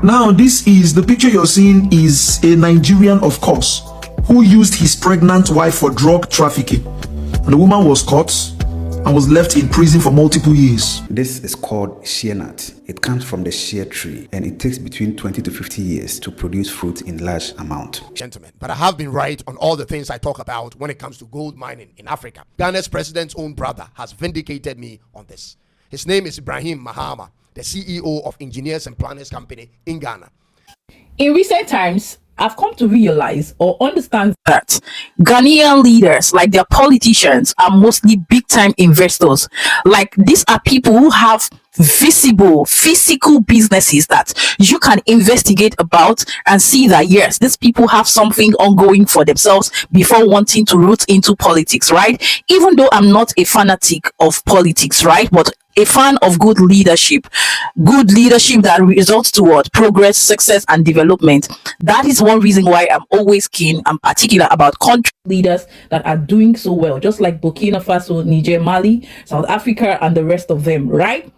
Now, this is the picture you're seeing is a Nigerian, of course, who used his pregnant wife for drug trafficking. And the woman was caught and was left in prison for multiple years. This is called shea nut. It comes from the shea tree and it takes between 20 to 50 years to produce fruit in large amount. Gentlemen, but I have been right on all the things I talk about when it comes to gold mining in Africa. Ghana's president's own brother has vindicated me on this. His name is Johndramanimahama, the CEO of Engineers and Planners Company in Ghana. In recent times, I've come to realize or understand that Ghanaian leaders, like their politicians, are mostly big-time investors. Like, these are people who have visible, physical businesses that you can investigate about and see that, yes, these people have something ongoing for themselves before wanting to root into politics, right? Even though I'm not a fanatic of politics, right? But a fan of good leadership that results toward progress, success, and development. That is one reason why I'm always keen and particular about country leaders that are doing so well, just like Burkina Faso, Niger, Mali, South Africa, and the rest of them, right?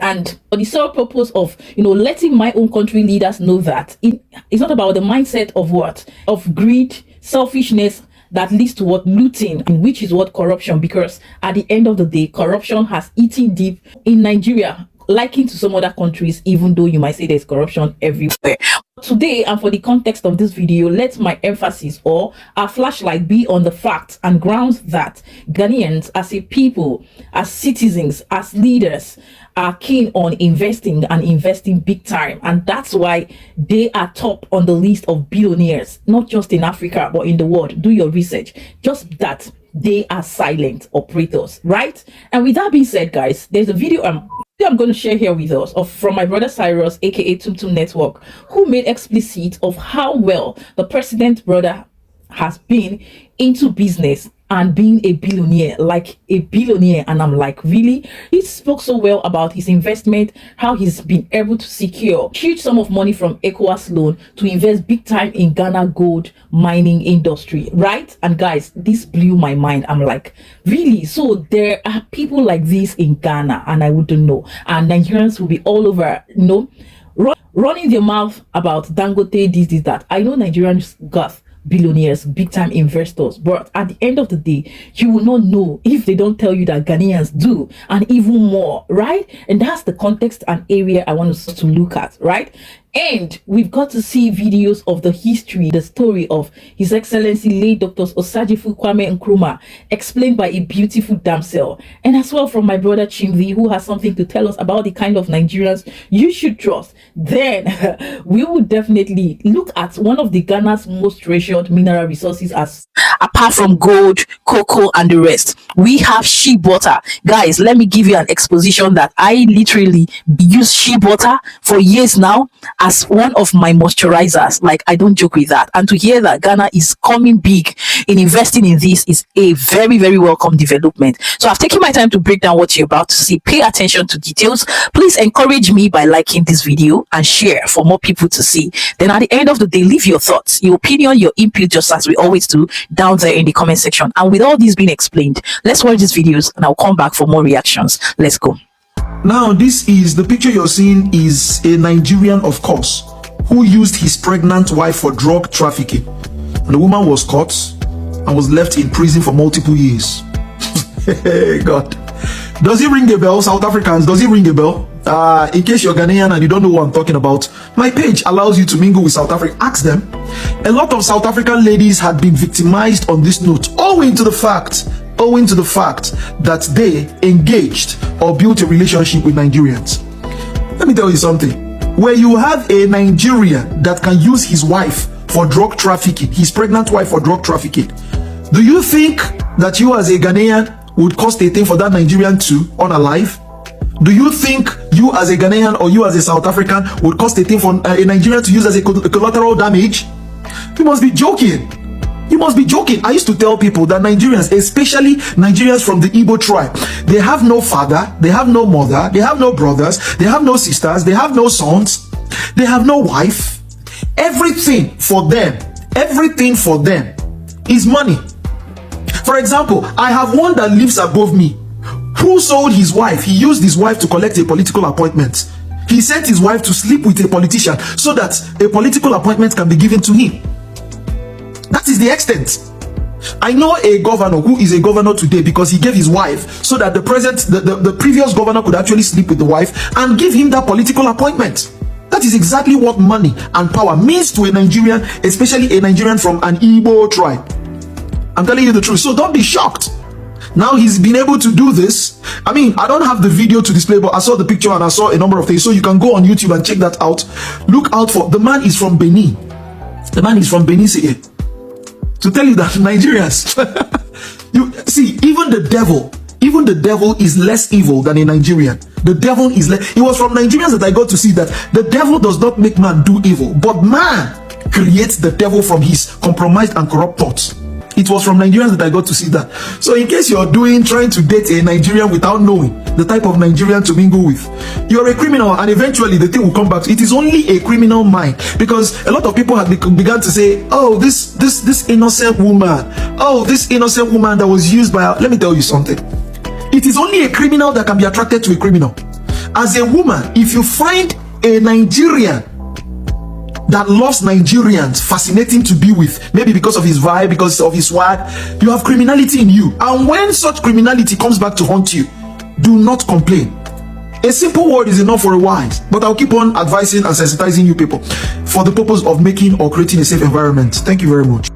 And for the sole purpose of, letting my own country leaders know that it's not about the mindset of what? Of greed, selfishness, that leads to what? Looting, and which is what? Corruption. Because at the end of the day, corruption has eaten deep in Nigeria, likened to some other countries, even though you might say there's corruption everywhere. Today, and for the context of this video, let my emphasis or our flashlight be on the facts and grounds that Ghanaians as a people, as citizens, as leaders, are keen on investing and investing big time. And that's why they are top on the list of billionaires, not just in Africa, but in the world. Do your research. Just that they are silent operators, right? And with that being said, guys, there's a video I'm going to share here with us from my brother Cyrus, aka Tumtum Network, who made explicit of how well the president's brother has been into business and being a billionaire, like a billionaire. And I'm like, really? He spoke so well about his investment, how he's been able to secure huge sum of money from ECOWAS loan to invest big time in Ghana gold mining industry, right? And guys, this blew my mind. I'm like, really? So there are people like this in Ghana, and I wouldn't know. And Nigerians will be all over, running their mouth about Dangote, this, that. I know Nigerians got billionaires, big time investors, but at the end of the day, you will not know if they don't tell you that Ghanaians do, and even more, right? And that's the context and area I want us to look at, right? And we've got to see videos of the history, the story of His Excellency late Dr. Osagyefo Kwame Nkrumah, explained by a beautiful damsel, and as well from my brother Chimvi, who has something to tell us about the kind of Nigerians you should trust. Then we will definitely look at one of the Ghana's most treasured mineral resources, as apart from gold, cocoa, and the rest, we have shea butter. Guys, let me give you an exposition that I literally use shea butter for years now as one of my moisturizers. Like, I don't joke with that. And to hear that Ghana is coming big in investing in this is a very, very welcome development. So I've taken my time to break down what you're about to see. Pay attention to details. Please encourage me by liking this video and share for more people to see. Then at the end of the day, leave your thoughts, your opinion, your input, just as we always do, down there in the comment section. And with all this being explained, let's watch these videos and I'll come back for more reactions. Let's go. Now, this is the picture you're seeing is a Nigerian, of course, who used his pregnant wife for drug trafficking. And the woman was caught and was left in prison for multiple years. Hey, God. Does it ring a bell, South Africans? Does it ring a bell? In case you're Ghanaian and you don't know what I'm talking about, my page allows you to mingle with South Africa. Ask them. A lot of South African ladies had been victimized on this note, owing to the fact that they engaged or built a relationship with Nigerians. Let me tell you something. Where you have a Nigerian that can use his wife for drug trafficking, his pregnant wife for drug trafficking, do you think that you as a Ghanaian would cost a thing for that Nigerian to unalive? Do you think you as a Ghanaian or you as a South African would cost a thing for a Nigerian to use as a collateral damage? You must be joking. You must be joking. I used to tell people that Nigerians, especially Nigerians from the Igbo tribe, they have no father, they have no mother, they have no brothers, they have no sisters, they have no sons, they have no wife. Everything for them is money. For example, I have one that lives above me who sold his wife. He used his wife to collect a political appointment. He sent his wife to sleep with a politician so that a political appointment can be given to him. That is the extent. I know a governor who is a governor today because he gave his wife so that the previous governor could actually sleep with the wife and give him that political appointment. That is exactly what money and power means to a Nigerian, especially a Nigerian from an Igbo tribe. I'm telling you the truth. So don't be shocked. Now he's been able to do this. I mean, I don't have the video to display, but I saw the picture and I saw a number of things. So you can go on YouTube and check that out. Look out for, the man is from Benin. The man is from Benin City. To tell you that Nigerians, you see, even the devil is less evil than a Nigerian. The devil is less. It was from Nigerians that I got to see that the devil does not make man do evil, but man creates the devil from his compromised and corrupt thoughts. It was from Nigerians that I got to see that. So in case you're trying to date a Nigerian without knowing the type of Nigerian to mingle with, you're a criminal, and eventually the thing will come back to it is only a criminal mind, because a lot of people have begun to say, oh, this innocent woman, oh, this innocent woman that was used by, let me tell you something. It is only a criminal that can be attracted to a criminal. As a woman, if you find a Nigerian that loves Nigerians fascinating to be with, maybe because of his vibe, because of his swag, you have criminality in you. And when such criminality comes back to haunt you, do not complain. A simple word is enough for a wise, but I'll keep on advising and sensitizing you people for the purpose of making or creating a safe environment. Thank you very much.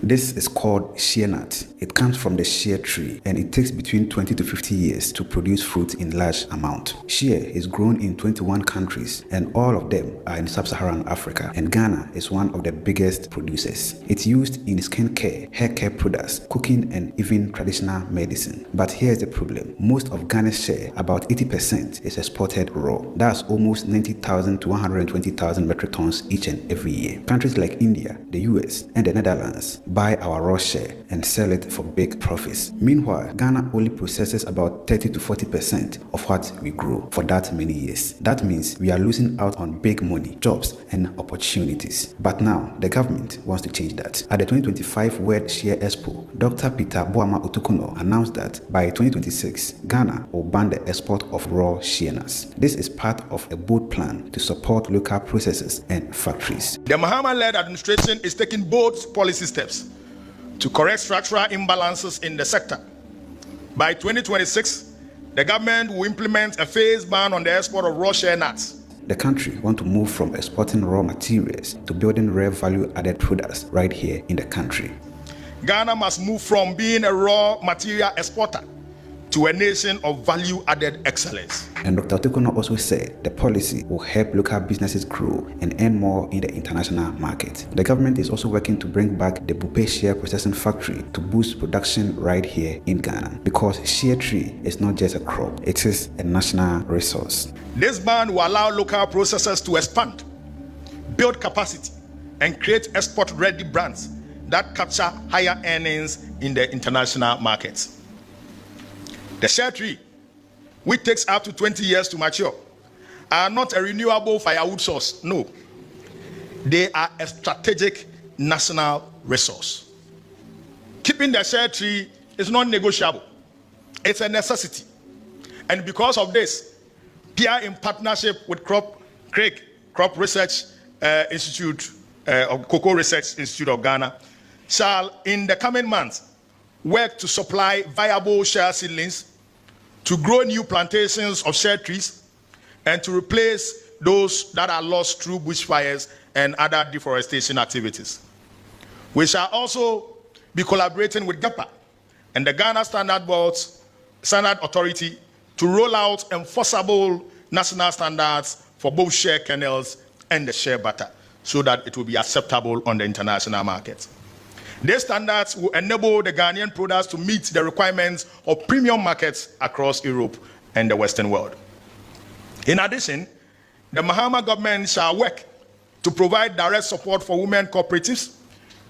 This is called shea nut. It comes from the shea tree and it takes between 20 to 50 years to produce fruit in large amount. Shea is grown in 21 countries and all of them are in sub-Saharan Africa, and Ghana is one of the biggest producers. It's used in skin care, hair care products, cooking and even traditional medicine. But here's the problem. Most of Ghana's shea, about 80%, is exported raw. That's almost 90,000 to 120,000 metric tons each and every year. Countries like India, the US and the Netherlands buy our raw shea and sell it for big profits. Meanwhile, Ghana only processes about 30 to 40% of what we grow for that many years. That means we are losing out on big money, jobs and opportunities. But now the government wants to change that. At the 2025 World Shea Expo, Dr. Peter Boama Otukuno announced that by 2026, Ghana will ban the export of raw shea nuts. This is part of a bold plan to support local processors and factories. The Mahama-led administration is taking bold policy steps to correct structural imbalances in the sector. By 2026, the government will implement a phased ban on the export of raw shea nuts. The country wants to move from exporting raw materials to building rare value-added products right here in the country. Ghana must move from being a raw material exporter to a nation of value-added excellence. And Dr. Otukuno also said the policy will help local businesses grow and earn more in the international market. The government is also working to bring back the Bupe Shea Processing Factory to boost production right here in Ghana, because shea tree is not just a crop, it is a national resource. This ban will allow local processors to expand, build capacity, and create export-ready brands that capture higher earnings in the international markets. The shea tree, which takes up to 20 years to mature, are not a renewable firewood source. No. They are a strategic national resource. Keeping the shea tree is not negotiable. It's a necessity. And because of this, PIA, in partnership with Crop Research Institute, of Cocoa Research Institute of Ghana, shall in the coming months work to supply viable shea seedlings, to grow new plantations of shea trees, and to replace those that are lost through bushfires and other deforestation activities. We shall also be collaborating with GAPA and the Ghana Standard Authority to roll out enforceable national standards for both shea kernels and the shea butter, so that it will be acceptable on the international market. These standards will enable the Ghanaian products to meet the requirements of premium markets across Europe and the Western world. In addition, the Mahama government shall work to provide direct support for women cooperatives,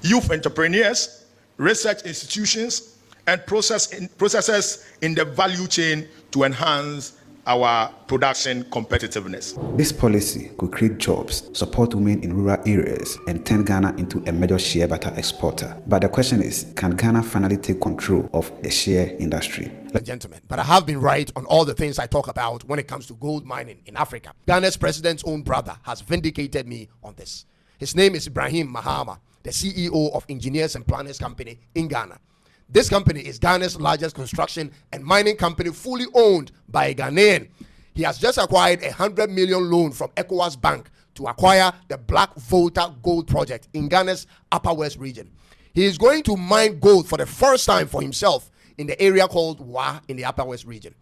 youth entrepreneurs, research institutions, and processors in the value chain to enhance our production competitiveness. This policy could create jobs, support women in rural areas, and turn Ghana into a major shea butter exporter. But the question is, can Ghana finally take control of the shea industry? Gentlemen, but I have been right on all the things I talk about when it comes to gold mining in Africa. Ghana's president's own brother has vindicated me on this. His name is Johndramanimahama, the CEO of Engineers and Planners Company in Ghana. This company is Ghana's largest construction and mining company, fully owned by a Ghanaian. He has just acquired a $100 million loan from ECOWAS Bank to acquire the Black Volta Gold Project in Ghana's Upper West region. He is going to mine gold for the first time for himself in the area called Wa in the Upper West region.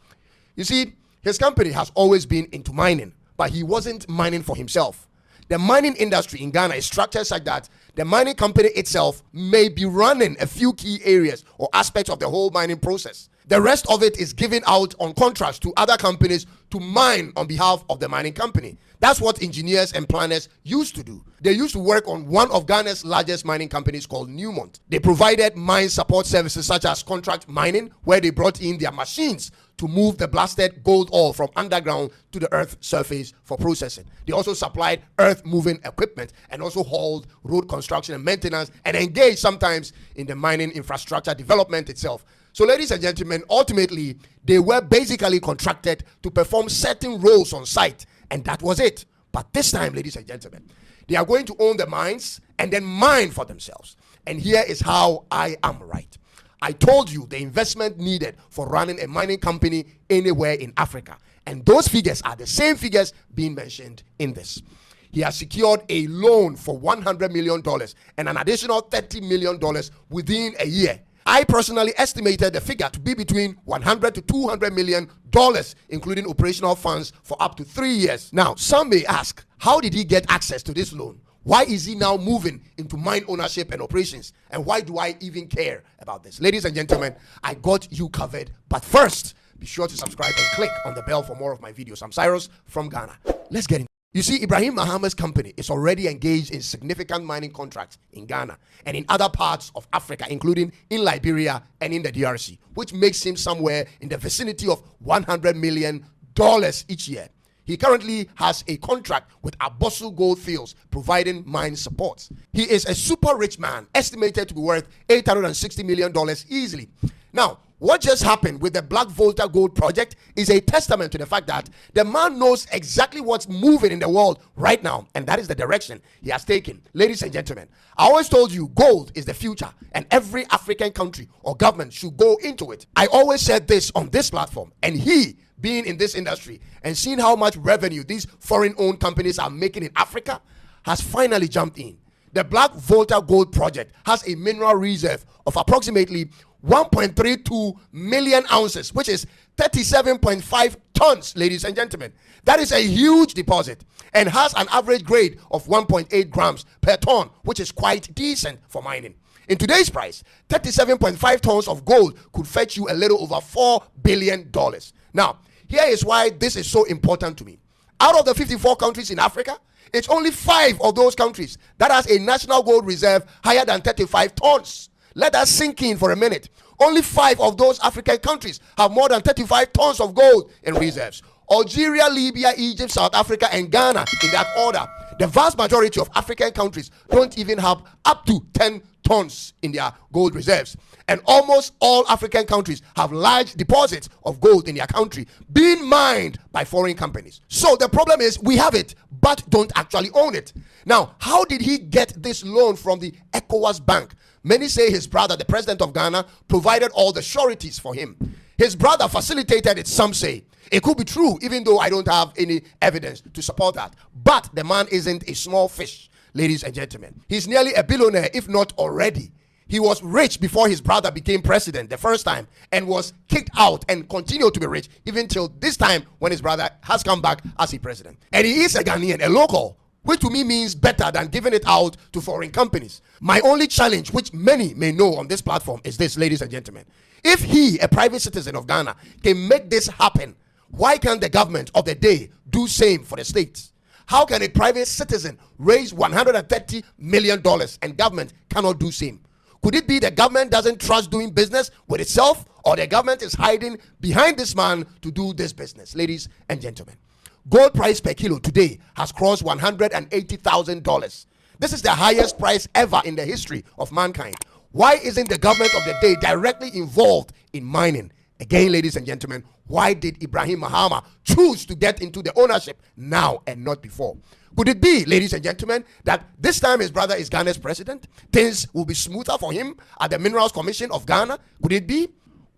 You see, his company has always been into mining, but he wasn't mining for himself. The mining industry in Ghana is structured such that the mining company itself may be running a few key areas or aspects of the whole mining process. The rest of it is given out on contracts to other companies to mine on behalf of the mining company. That's what engineers and planners used to do. They used to work on one of Ghana's largest mining companies called Newmont. They provided mine support services such as contract mining, where they brought in their machines to move the blasted gold ore from underground to the earth surface for processing. They also supplied earth moving equipment and also hauled road construction and maintenance and engaged sometimes in the mining infrastructure development itself. So ladies and gentlemen, ultimately, they were basically contracted to perform certain roles on site, and that was it. But this time, ladies and gentlemen, they are going to own the mines and then mine for themselves. And here is how I am right. I told you the investment needed for running a mining company anywhere in Africa. And those figures are the same figures being mentioned in this. He has secured a loan for $100 million and an additional $30 million within a year. I personally estimated the figure to be between $100 to $200 million, including operational funds for up to 3 years. Now, some may ask, how did he get access to this loan? Why is he now moving into mine ownership and operations? And why do I even care about this? Ladies and gentlemen, I got you covered. But first, be sure to subscribe and click on the bell for more of my videos. I'm Cyrus from Ghana. Let's get into it. You see, Johndramanimahama's company is already engaged in significant mining contracts in Ghana and in other parts of Africa, including in Liberia and in the DRC, which makes him somewhere in the vicinity of $100 million each year. He currently has a contract with Abosu Gold Fields providing mine support. He is a super rich man, estimated to be worth $860 million easily. Now, what just happened with the Black Volta Gold Project is a testament to the fact that the man knows exactly what's moving in the world right now, and that is the direction he has taken. Ladies and gentlemen, I always told you gold is the future, and every African country or government should go into it. I always said this on this platform, and he, being in this industry and seeing how much revenue these foreign-owned companies are making in Africa, has finally jumped in. The Black Volta Gold Project has a mineral reserve of approximately 1.32 million ounces, which is 37.5 tons, ladies and gentlemen. That is a huge deposit and has an average grade of 1.8 grams per ton, which is quite decent for mining. In today's price, 37.5 tons of gold could fetch you a little over $4 billion. Now, here is why this is so important to me. Out of the 54 countries in Africa, it's only 5 of those countries that has a national gold reserve higher than 35 tons. Let that sink in for a minute. Only 5 of those African countries have more than 35 tons of gold in reserves. Algeria, Libya, Egypt, South Africa, and Ghana in that order. The vast majority of African countries don't even have up to 10 tons in their gold reserves. And almost all African countries have large deposits of gold in their country being mined by foreign companies. So the problem is we have it, but don't actually own it. Now, how did he get this loan from the ECOWAS Bank? Many say his brother, the president of Ghana, provided all the sureties for him. His brother facilitated it, some say. It could be true, even though I don't have any evidence to support that. But the man isn't a small fish, ladies and gentlemen. He's nearly a billionaire, if not already. He was rich before his brother became president the first time and was kicked out and continued to be rich even till this time when his brother has come back as a president. And he is a Ghanaian, a local, which to me means better than giving it out to foreign companies. My only challenge, which many may know on this platform, is this, ladies and gentlemen. If he, a private citizen of Ghana, can make this happen, why can't the government of the day do same for the states? How can a private citizen raise $130 million and government cannot do same? Could it be the government doesn't trust doing business with itself, or the government is hiding behind this man to do this business. Ladies and gentlemen, gold price per kilo today has crossed $180,000. This is the highest price ever in the history of mankind. Why isn't the government of the day directly involved in mining? Again, ladies and gentlemen, why did Ibrahim Mahama choose to get into the ownership now and not before? Could it be, ladies and gentlemen, that this time his brother is Ghana's president? Things will be smoother for him at the Minerals Commission of Ghana? Could it be?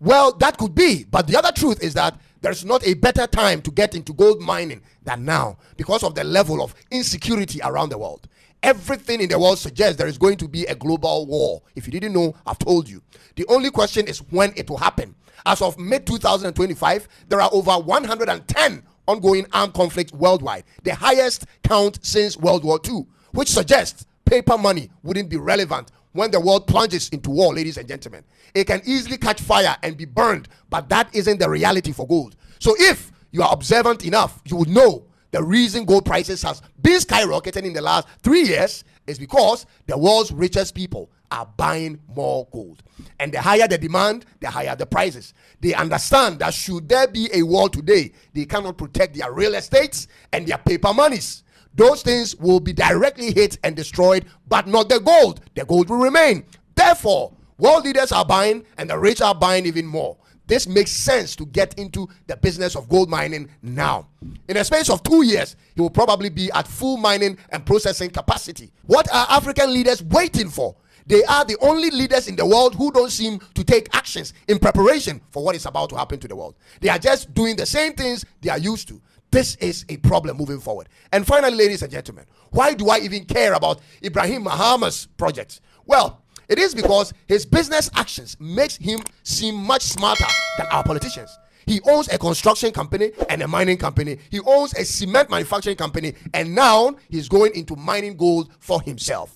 Well, that could be. But the other truth is that there's not a better time to get into gold mining than now because of the level of insecurity around the world. Everything in the world suggests there is going to be a global war. If you didn't know, I've told you. The only question is when it will happen. As of mid-2025, there are over 110 ongoing armed conflicts worldwide, the highest count since World War II, which suggests paper money wouldn't be relevant when the world plunges into war, ladies and gentlemen. It can easily catch fire and be burned, but that isn't the reality for gold. So if you are observant enough, you would know the reason gold prices has been skyrocketing in the last 3 years is because the world's richest people are buying more gold. And the higher the demand, the higher the prices. They understand that should there be a war today, they cannot protect their real estates and their paper monies. Those things will be directly hit and destroyed, but not the gold. The gold will remain. Therefore, world leaders are buying and the rich are buying even more. This makes sense to get into the business of gold mining now. In a space of 2 years, he will probably be at full mining and processing capacity. What are African leaders waiting for? They are the only leaders in the world who don't seem to take actions in preparation for what is about to happen to the world. They are just doing the same things they are used to. This is a problem moving forward. And finally, ladies and gentlemen, why do I even care about Ibrahim Mahama's projects? Well, it is because his business actions makes him seem much smarter than our politicians. He owns a construction company and a mining company. He owns a cement manufacturing company, and now he's going into mining gold for himself.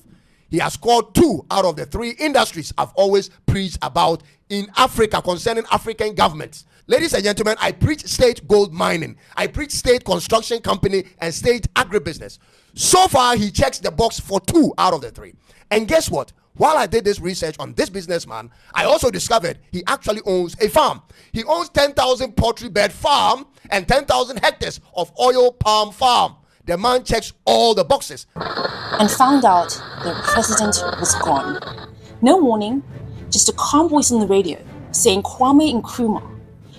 He has scored 2 out of the 3 industries I've always preached about in Africa concerning African governments. Ladies and gentlemen, I preach state gold mining. I preach state construction company and state agribusiness. So far, he checks the box for 2 out of the 3. And guess what? While I did this research on this businessman, I also discovered he actually owns a farm. He owns 10,000 poultry bed farm and 10,000 hectares of oil palm farm. The man checks all the boxes. And found out the president was gone. No warning, just a calm voice on the radio saying Kwame Nkrumah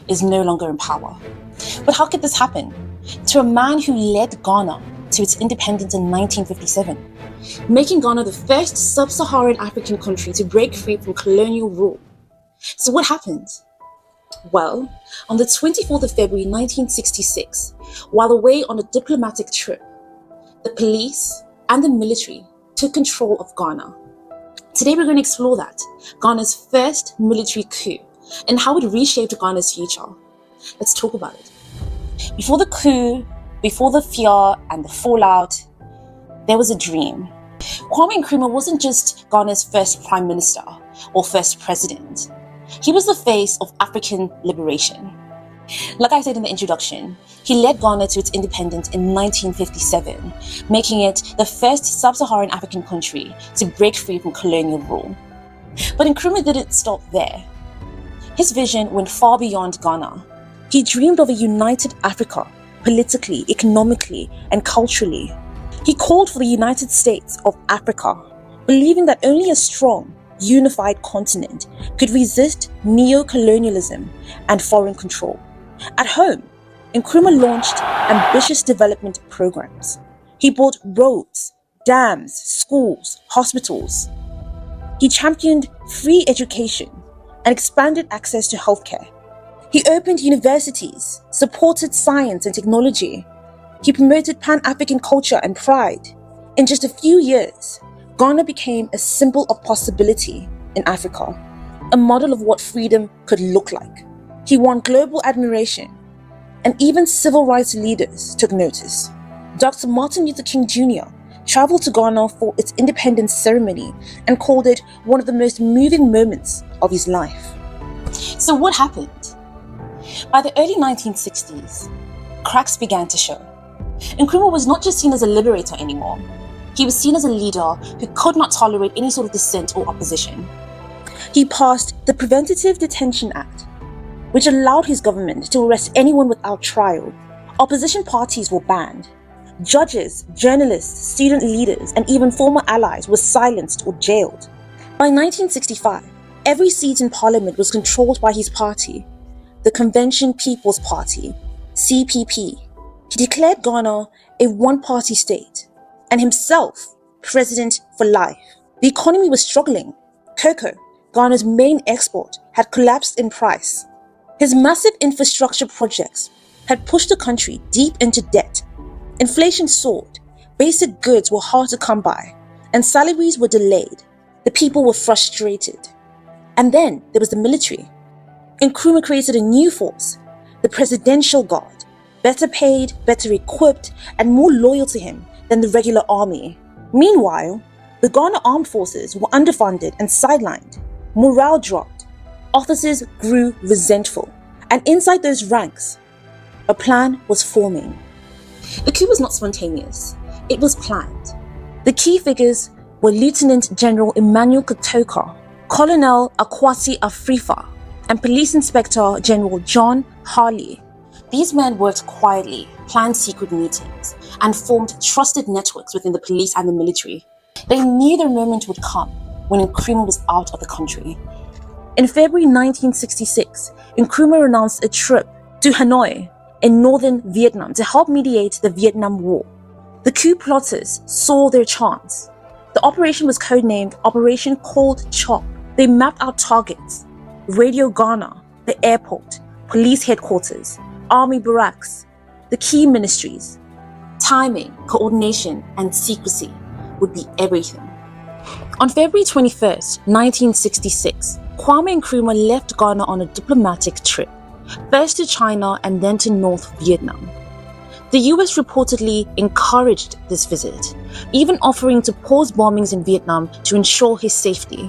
is no longer in power. But how could this happen to a man who led Ghana to its independence in 1957, making Ghana the first sub-Saharan African country to break free from colonial rule? So what happened? Well, on the 24th of February 1966, while away on a diplomatic trip, the police and the military took control of Ghana. Today we're going to explore that, Ghana's first military coup, and how it reshaped Ghana's future. Let's talk about it. Before the coup, before the fear and the fallout, there was a dream. Kwame Nkrumah wasn't just Ghana's first prime minister or first president. He was the face of African liberation. Like I said in the introduction, he led Ghana to its independence in 1957, making it the first sub-Saharan African country to break free from colonial rule. But Nkrumah didn't stop there. His vision went far beyond Ghana. He dreamed of a united Africa, politically, economically, and culturally. He called for the United States of Africa, believing that only a strong, unified continent could resist neo-colonialism and foreign control. At home, Nkrumah launched ambitious development programs. He built roads, dams, schools, hospitals. He championed free education and expanded access to healthcare. He opened universities, supported science and technology. He promoted Pan-African culture and pride. In just a few years, Ghana became a symbol of possibility in Africa, a model of what freedom could look like. He won global admiration, and even civil rights leaders took notice. Dr. Martin Luther King Jr. traveled to Ghana for its independence ceremony and called it one of the most moving moments of his life. So what happened? By the early 1960s, cracks began to show. Nkrumah was not just seen as a liberator anymore. He was seen as a leader who could not tolerate any sort of dissent or opposition. He passed the Preventative Detention Act, which allowed his government to arrest anyone without trial. Opposition parties were banned. Judges, journalists, student leaders, and even former allies were silenced or jailed. By 1965, every seat in parliament was controlled by his party, the Convention People's Party, CPP. He declared Ghana a one-party state and himself president for life. The economy was struggling. Cocoa, Ghana's main export, had collapsed in price. His massive infrastructure projects had pushed the country deep into debt. Inflation soared, basic goods were hard to come by, and salaries were delayed. The people were frustrated. And then there was the military. Nkrumah created a new force, the Presidential Guard, better paid, better equipped, and more loyal to him than the regular army. Meanwhile, the Ghana Armed Forces were underfunded and sidelined. Morale dropped. Officers grew resentful. And inside those ranks, a plan was forming. The coup was not spontaneous. It was planned. The key figures were Lieutenant General Emmanuel Kotoka, Colonel Akwasi Afrifa, and Police Inspector General John Harley. These men worked quietly, planned secret meetings, and formed trusted networks within the police and the military. They knew their moment would come when Nkrumah was out of the country. In February 1966, Nkrumah announced a trip to Hanoi in northern Vietnam to help mediate the Vietnam War. The coup plotters saw their chance. The operation was codenamed Operation Cold Chop. They mapped out targets: Radio Ghana, the airport, police headquarters, army barracks, the key ministries. Timing, coordination, and secrecy would be everything. On February 21st, 1966, Kwame Nkrumah left Ghana on a diplomatic trip, first to China and then to North Vietnam. The US reportedly encouraged this visit, even offering to pause bombings in Vietnam to ensure his safety.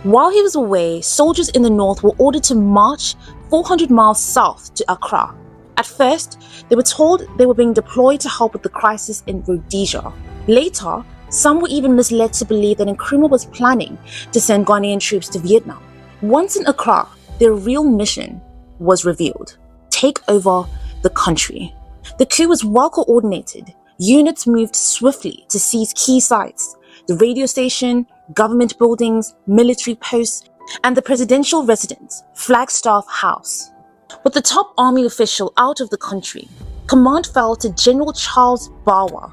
While he was away, soldiers in the north were ordered to march 400 miles south to Accra. At first, they were told they were being deployed to help with the crisis in Rhodesia. Later, some were even misled to believe that Nkrumah was planning to send Ghanaian troops to Vietnam. Once in Accra, their real mission was revealed: take over the country. The coup was well coordinated. Units moved swiftly to seize key sites: the radio station, government buildings, military posts, and the presidential residence, Flagstaff House. With the top army official out of the country, command fell to General Charles Bawa,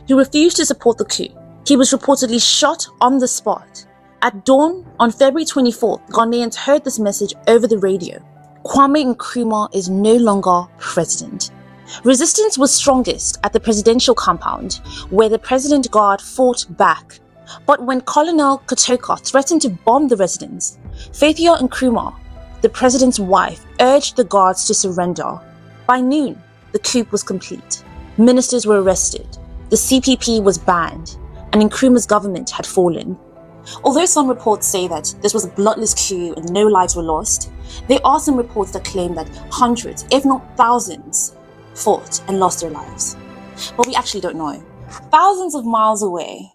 who refused to support the coup. He was reportedly shot on the spot. At dawn on February 24th, Ghanaians heard this message over the radio: Kwame Nkrumah is no longer president. Resistance was strongest at the presidential compound, where the President Guard fought back. But when Colonel Kotoka threatened to bomb the residence, Faithia Nkrumah, the president's wife, urged the guards to surrender. By noon, the coup was complete. Ministers were arrested, the CPP was banned, and Nkrumah's government had fallen. Although some reports say that this was a bloodless coup and no lives were lost, there are some reports that claim that hundreds, if not thousands, fought and lost their lives. But we actually don't know. Thousands of miles away,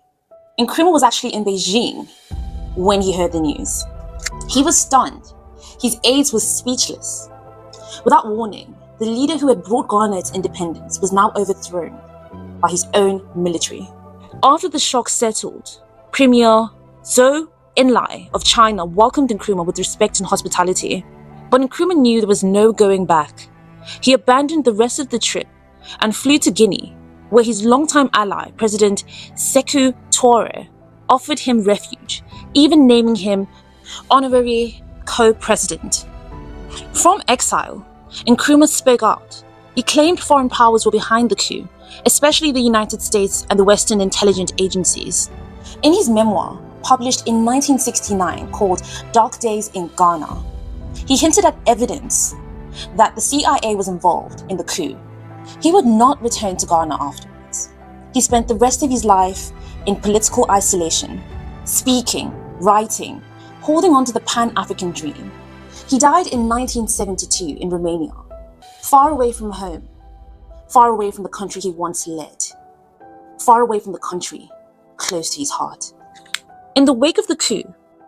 Nkrumah was actually in Beijing when he heard the news. He was stunned. His aides were speechless. Without warning, the leader who had brought Ghana its independence was now overthrown by his own military. After the shock settled, Premier Zhou Enlai of China welcomed Nkrumah with respect and hospitality. But Nkrumah knew there was no going back. He abandoned the rest of the trip and flew to Guinea, where his longtime ally, President Sekou Toure, offered him refuge, even naming him honorary co-president. From exile, Nkrumah spoke out. He claimed foreign powers were behind the coup, especially the United States and the Western intelligence agencies. In his memoir, published in 1969 called Dark Days in Ghana, he hinted at evidence that the CIA was involved in the coup. He would not return to Ghana afterwards. He spent the rest of his life in political isolation, speaking, writing, holding on to the Pan-African dream. He died in 1972 in Romania, far away from home, far away from the country he once led, far away from the country close to his heart. In the wake of the coup,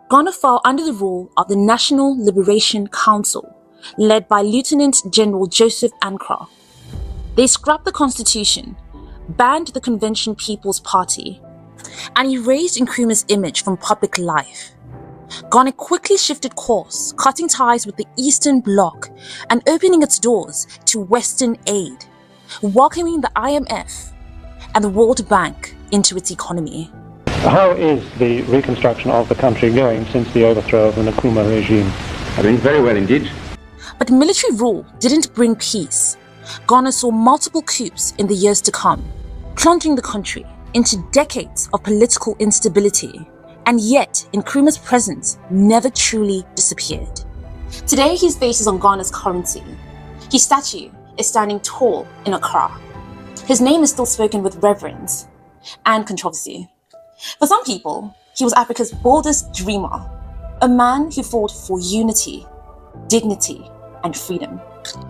Ghana fell under the rule of the National Liberation Council, led by Lieutenant General Joseph Ankara. They scrapped the constitution, banned the Convention People's Party, and erased Nkrumah's image from public life. Ghana quickly shifted course, cutting ties with the Eastern Bloc and opening its doors to Western aid, welcoming the IMF and the World Bank into its economy. How is the reconstruction of the country going since the overthrow of the Nkrumah regime? Doing very well indeed. But military rule didn't bring peace. Ghana saw multiple coups in the years to come, plunging the country into decades of political instability. And yet, Nkrumah's presence never truly disappeared. Today, his face is on Ghana's currency. His statue is standing tall in Accra. His name is still spoken with reverence and controversy. For some people, he was Africa's boldest dreamer, a man who fought for unity, dignity, and freedom.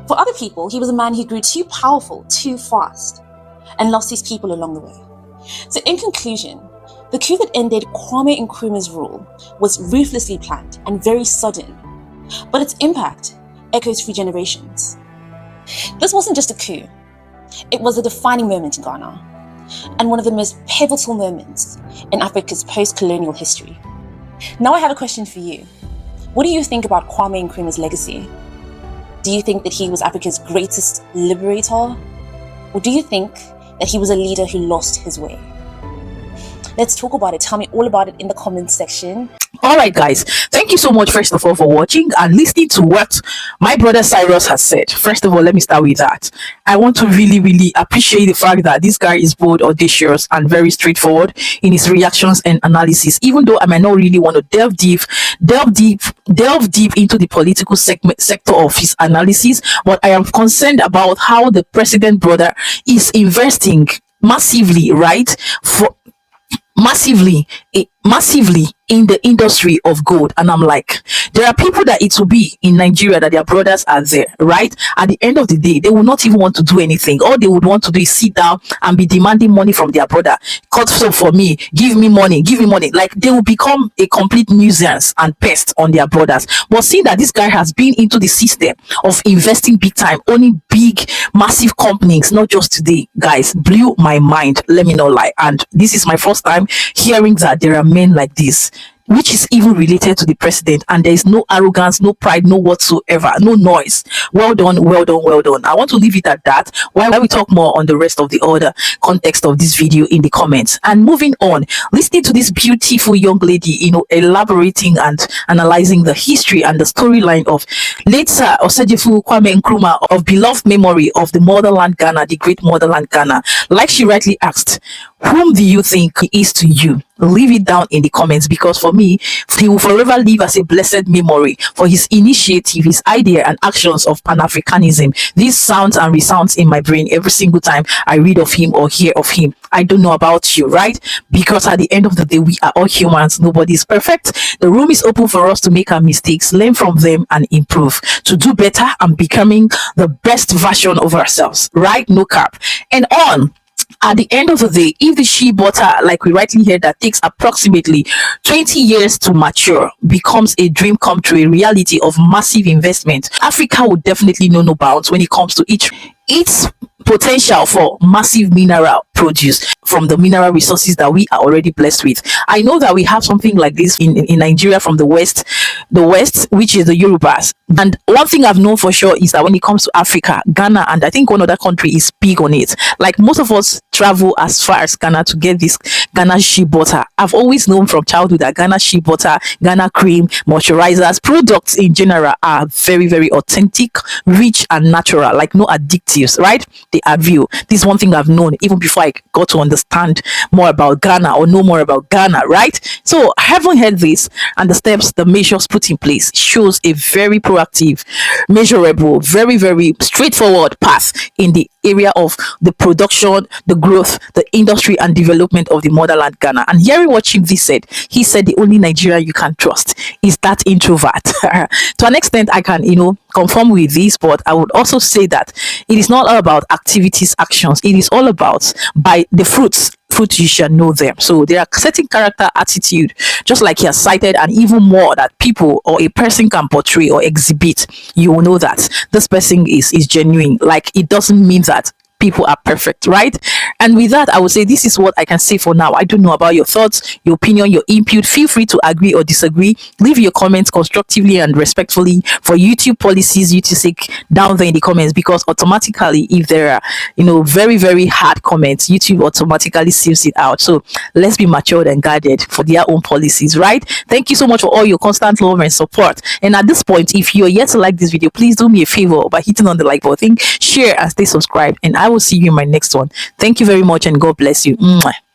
For other people, he was a man who grew too powerful too fast and lost his people along the way. So in conclusion, the coup that ended Kwame Nkrumah's rule was ruthlessly planned and very sudden, but its impact echoes through generations. This wasn't just a coup, it was a defining moment in Ghana, and one of the most pivotal moments in Africa's post-colonial history. Now I have a question for you. What do you think about Kwame Nkrumah's legacy? Do you think that he was Africa's greatest liberator? Or do you think that he was a leader who lost his way? Let's talk about it. Tell me all about it in the comments section. All right, guys, thank you so much, first of all, for watching and listening to what my brother Cyrus has said. First of all, let me start with that. I want to really appreciate the fact that this guy is bold, audacious, and very straightforward in his reactions and analysis, even though I might not really want to delve deep into the political sector of his analysis. But I am concerned about how the president brother is investing massively, right, massively in the industry of gold. And I'm like, there are people that it will be in Nigeria that their brothers are there, right? At the end of the day, they will not even want to do anything. All they would want to do is sit down and be demanding money from their brother. Cut soap for me, give me money. Like, they will become a complete nuisance and pest on their brothers. But seeing that this guy has been into the system of investing big time, owning big massive companies, not just today, guys, blew my mind, let me not lie. And this is my first time hearing that there are men like this, which is even related to the president, and there is no arrogance, no pride, no whatsoever, no noise. Well done. I want to leave it at that while we talk more on the rest of the other context of this video in the comments. And moving on, listening to this beautiful young lady, elaborating and analyzing the history and the storyline of late Sir Osagyefo Kwame Nkrumah, of beloved memory of the motherland Ghana, the great motherland Ghana. Like she rightly asked, whom do you think he is to you? Leave it down in the comments, because for me, he will forever live as a blessed memory for his initiative, his idea and actions of Pan-Africanism. This sounds and resounds in my brain every single time I read of him or hear of him. I don't know about you, right? Because at the end of the day, we are all humans. Nobody is perfect. The room is open for us to make our mistakes, learn from them and improve, to do better and becoming the best version of ourselves, right? No cap. And on. At the end of the day, if the shea butter, like we rightly heard, that takes approximately 20 years to mature, becomes a dream come true, a reality of massive investment, Africa would definitely know no bounds when it comes to its potential for massive mineral produce from the mineral resources that we are already blessed with. I know that we have something like this in Nigeria from the west, which is the Yorubas. And one thing I've known for sure is that when it comes to Africa, Ghana, and I think one other country is big on it. Like, most of us travel as far as Ghana to get this Ghana shea butter. I've always known from childhood that Ghana shea butter, Ghana cream, moisturizers, products in general are very authentic, rich and natural, like no additives, right? They are real. This is one thing I've known even before I got to understand more about Ghana or know more about Ghana, right? So having heard this and the steps, the measures put in place shows a very proactive, measurable, very straightforward path in the area of the production, the growth, the industry and development of the motherland Ghana. And hearing what Chimdi said, he said the only Nigerian you can trust is that introvert. To an extent, I can, conform with this, but I would also say that it is not all about activities, actions. It is all about by the fruits you shall know them. So there are certain character attitude, just like he has cited, and even more that people or a person can portray or exhibit. You will know that this person is genuine. Like, it doesn't mean that people are perfect, right? And with that, I would say this is what I can say for now. I don't know about your thoughts, your opinion, your input. Feel free to agree or disagree. Leave your comments constructively and respectfully for YouTube policies, YouTube sake, down there in the comments, because automatically, if there are, very, very hard comments, YouTube automatically seals it out. So let's be matured and guided for their own policies, right? Thank you so much for all your constant love and support. And at this point, if you're yet to like this video, please do me a favor by hitting on the like button, share, and stay subscribed. And I will see you in my next one. Thank you very much, and God bless you. Mwah.